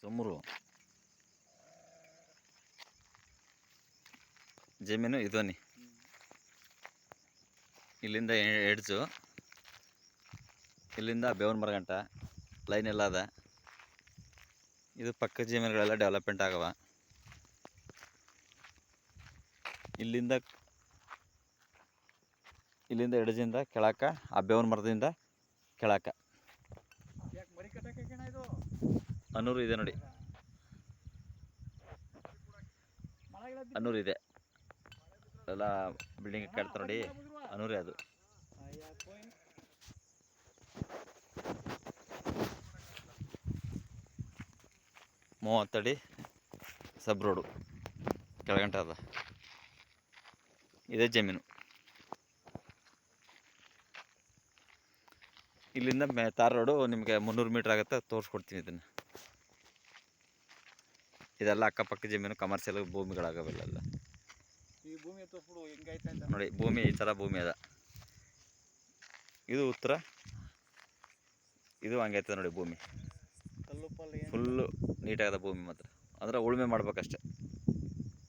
ತುಮರು ಜಮೀನು ಇದೋನಿ ಇಲ್ಲಿಂದ ಎಡ್ಜು ಇಲ್ಲಿಂದ ಬೇವನ ಮರ ಗಂಟ ಲೈನ್ ಎಲ್ಲ ಅದ. ಇದು ಪಕ್ಕದ ಜಮೀನುಗಳೆಲ್ಲ ಡೆವಲಪ್ಮೆಂಟ್ ಆಗವ. ಇಲ್ಲಿಂದ ಎಡ್ಜಿಂದ ಕೆಳಕ ಆ ಬೇವನ ಮರದಿಂದ ಕೆಳಕ ಅನೂರು ಇದೆ ನೋಡಿ, ಅನೂರು ಇದೆ ಎಲ್ಲ ಬಿಲ್ಡಿಂಗ್ ಕಟ್ತಾರೆ ನೋಡಿ, ಅನೂರೇ ಅದು. ಮೂವತ್ತಡಿ ಸಬ್ ರೋಡು ಕೆಳಗಂಟ ಅದ. ಇದೇ ಜಮೀನು. ಇಲ್ಲಿಂದ ತಾರ್ ರೋಡು ನಿಮಗೆ 300 ಮೀಟ್ರ್ ಆಗುತ್ತೆ, ತೋರಿಸ್ಕೊಡ್ತೀನಿ ಇದನ್ನು. ಇದೆಲ್ಲ ಅಕ್ಕಪಕ್ಕ ಜಮೀನು, ಕಮರ್ಷಿಯಲ್ ಭೂಮಿಗಳಾಗವೆಲ್ಲ. ಈ ಭೂಮಿ ಹೆಂಗೈತೆ ಅಂತ ನೋಡಿ, ಭೂಮಿ ಈ ಥರ ಭೂಮಿ ಅದ. ಇದು ಉತ್ತರ, ಇದು ಹಂಗೈತೆ ನೋಡಿ ಭೂಮಿ. ಫುಲ್ಲು ನೀಟಾಗದ ಭೂಮಿ ಮಾತ್ರ, ಅಂದರೆ ಉಳುಮೆ ಮಾಡ್ಬೇಕಷ್ಟೆ.